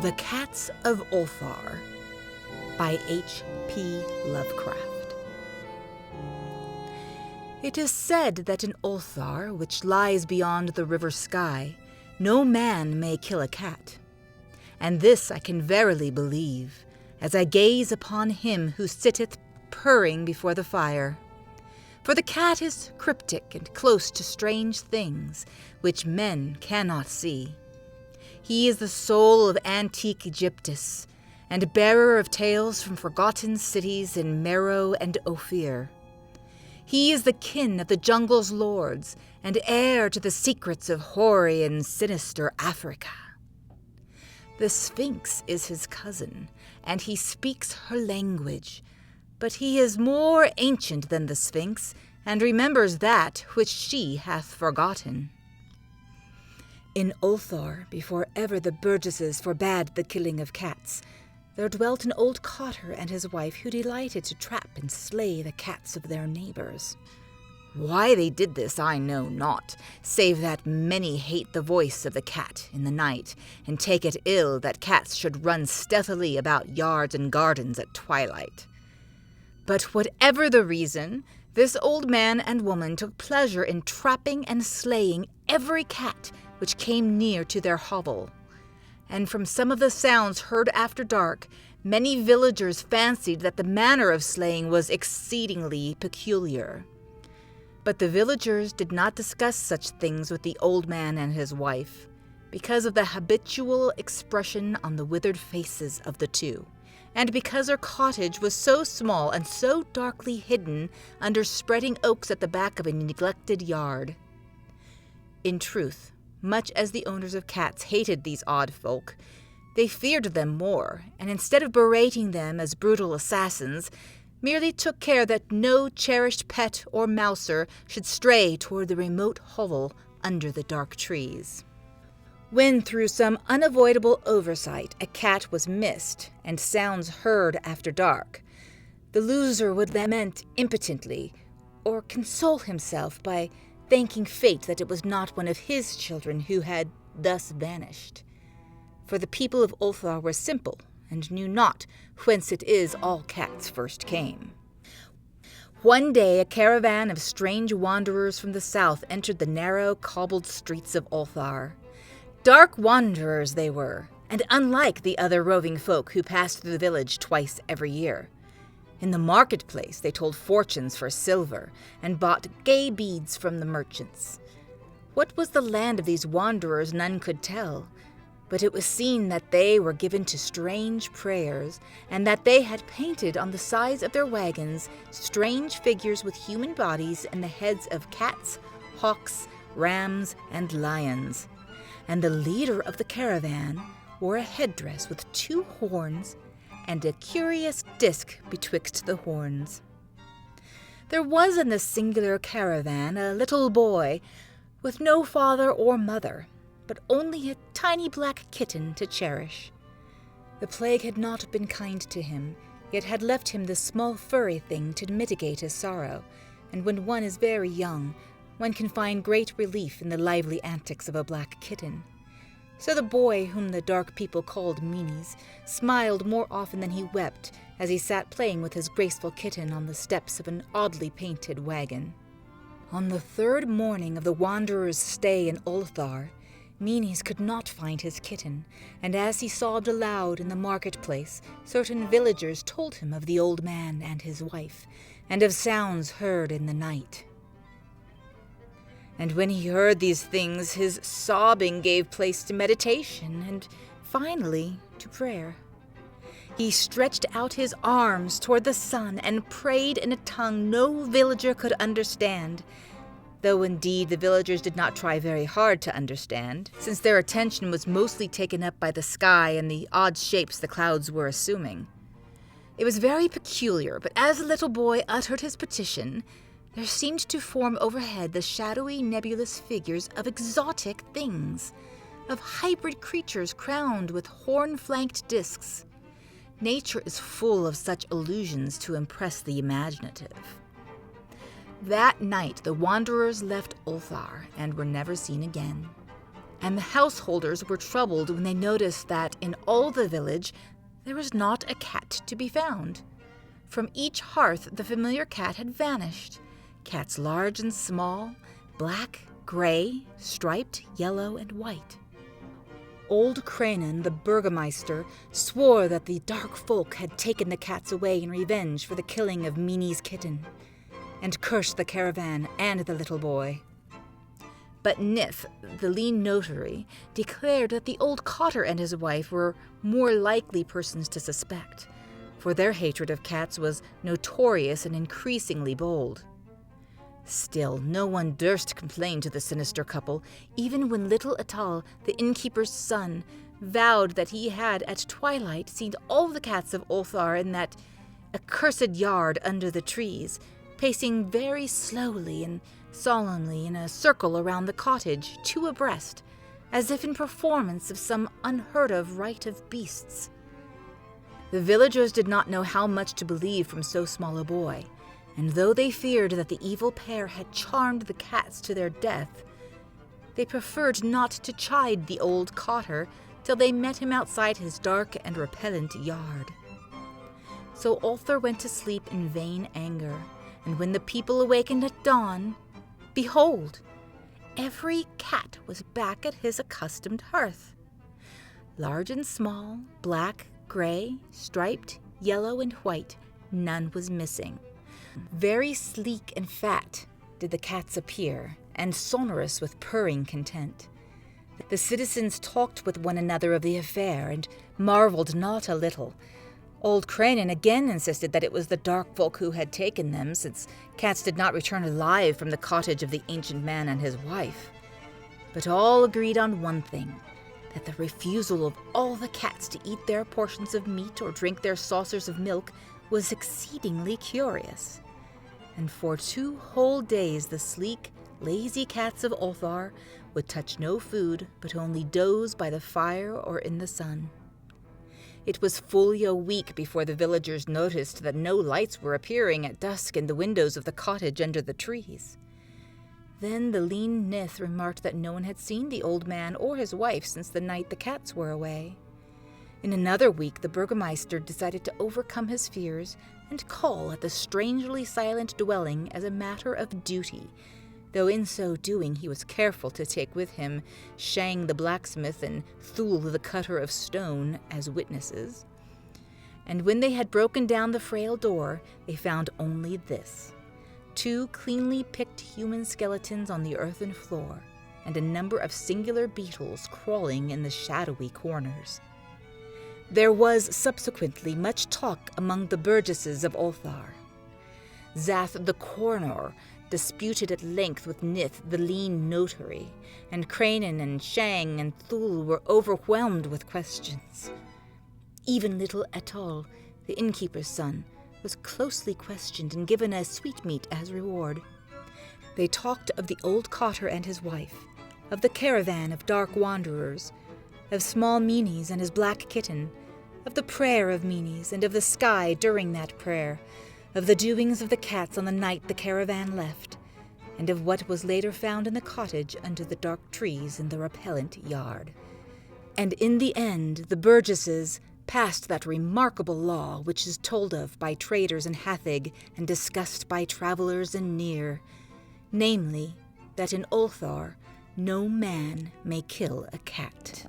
The Cats of Ulthar by H.P. Lovecraft. It is said that in Ulthar, which lies beyond the river Sky, no man may kill a cat. And this I can verily believe, as I gaze upon him who sitteth purring before the fire. For the cat is cryptic and close to strange things, which men cannot see. He is the soul of antique Egyptus, and bearer of tales from forgotten cities in Meroe and Ophir. He is the kin of the jungle's lords, and heir to the secrets of hoary and sinister Africa. The Sphinx is his cousin, and he speaks her language, but he is more ancient than the Sphinx, and remembers that which she hath forgotten. In Ulthar, before ever the burgesses forbade the killing of cats, there dwelt an old cotter and his wife who delighted to trap and slay the cats of their neighbors. Why they did this I know not, save that many hate the voice of the cat in the night, and take it ill that cats should run stealthily about yards and gardens at twilight. But whatever the reason, this old man and woman took pleasure in trapping and slaying every cat which came near to their hovel. And from some of the sounds heard after dark, many villagers fancied that the manner of slaying was exceedingly peculiar. But the villagers did not discuss such things with the old man and his wife, because of the habitual expression on the withered faces of the two, and because their cottage was so small and so darkly hidden under spreading oaks at the back of a neglected yard. In truth, much as the owners of cats hated these odd folk, they feared them more, and instead of berating them as brutal assassins, merely took care that no cherished pet or mouser should stray toward the remote hovel under the dark trees. When through some unavoidable oversight a cat was missed and sounds heard after dark, the loser would lament impotently, or console himself by thanking fate that it was not one of his children who had thus vanished. For the people of Ulthar were simple, and knew not whence it is all cats first came. One day a caravan of strange wanderers from the south entered the narrow, cobbled streets of Ulthar. Dark wanderers they were, and unlike the other roving folk who passed through the village twice every year. In the marketplace they told fortunes for silver, and bought gay beads from the merchants. What was the land of these wanderers none could tell, but it was seen that they were given to strange prayers, and that they had painted on the sides of their wagons strange figures with human bodies and the heads of cats, hawks, rams, and lions. And the leader of the caravan wore a headdress with 2 horns, and a curious disc betwixt the horns. There was in this singular caravan a little boy, with no father or mother, but only a tiny black kitten to cherish. The plague had not been kind to him, yet had left him this small furry thing to mitigate his sorrow, and when one is very young, one can find great relief in the lively antics of a black kitten. So the boy, whom the dark people called Meanies, smiled more often than he wept as he sat playing with his graceful kitten on the steps of an oddly painted wagon. On the 3rd morning of the wanderer's stay in Ulthar, Meanies could not find his kitten, and as he sobbed aloud in the marketplace, certain villagers told him of the old man and his wife, and of sounds heard in the night. And when he heard these things, his sobbing gave place to meditation, and finally to prayer. He stretched out his arms toward the sun and prayed in a tongue no villager could understand, though indeed the villagers did not try very hard to understand, since their attention was mostly taken up by the sky and the odd shapes the clouds were assuming. It was very peculiar, but as the little boy uttered his petition, there seemed to form overhead the shadowy, nebulous figures of exotic things, of hybrid creatures crowned with horn-flanked discs. Nature is full of such illusions to impress the imaginative. That night the wanderers left Ulthar and were never seen again. and the householders were troubled when they noticed that in all the village there was not a cat to be found. From each hearth the familiar cat had vanished. Cats large and small, black, gray, striped, yellow, and white. Old Cranon, the burgomaster, swore that the dark folk had taken the cats away in revenge for the killing of Mini's kitten, and cursed the caravan and the little boy. But Nith, the lean notary, declared that the old cotter and his wife were more likely persons to suspect, for their hatred of cats was notorious and increasingly bold. Still, no one durst complain to the sinister couple, even when little Atal, the innkeeper's son, vowed that he had at twilight seen all the cats of Ulthar in that accursed yard under the trees, pacing very slowly and solemnly in a circle around the cottage, two abreast, as if in performance of some unheard-of rite of beasts. The villagers did not know how much to believe from so small a boy, and though they feared that the evil pair had charmed the cats to their death, they preferred not to chide the old cotter till they met him outside his dark and repellent yard. So Ulthar went to sleep in vain anger, and when the people awakened at dawn, behold, every cat was back at his accustomed hearth. Large and small, black, gray, striped, yellow, and white, none was missing. Very sleek and fat did the cats appear, and sonorous with purring content. The citizens talked with one another of the affair, and marveled not a little. Old Cranon again insisted that it was the dark folk who had taken them, since cats did not return alive from the cottage of the ancient man and his wife. But all agreed on one thing, that the refusal of all the cats to eat their portions of meat or drink their saucers of milk was exceedingly curious. And for 2 whole days the sleek, lazy cats of Ulthar would touch no food, but only doze by the fire or in the sun. It was fully a week before the villagers noticed that no lights were appearing at dusk in the windows of the cottage under the trees. Then the lean Nith remarked that no one had seen the old man or his wife since the night the cats were away. In another week, the burgomaster decided to overcome his fears and call at the strangely silent dwelling as a matter of duty, though in so doing he was careful to take with him Shang the blacksmith and Thul the cutter of stone as witnesses. And when they had broken down the frail door, they found only this: 2 cleanly picked human skeletons on the earthen floor, and a number of singular beetles crawling in the shadowy corners. There was subsequently much talk among the burgesses of Ulthar. Zath the coroner disputed at length with Nith the lean notary, and Cranon and Shang and Thul were overwhelmed with questions. Even little Atal, the innkeeper's son, was closely questioned and given a sweetmeat as reward. They talked of the old cotter and his wife, of the caravan of dark wanderers, of small Menes and his black kitten, of the prayer of Menes and of the sky during that prayer, of the doings of the cats on the night the caravan left, and of what was later found in the cottage under the dark trees in the repellent yard. And in the end, the burgesses passed that remarkable law which is told of by traders in Hathig and discussed by travelers in Near, namely, that in Ulthar no man may kill a cat.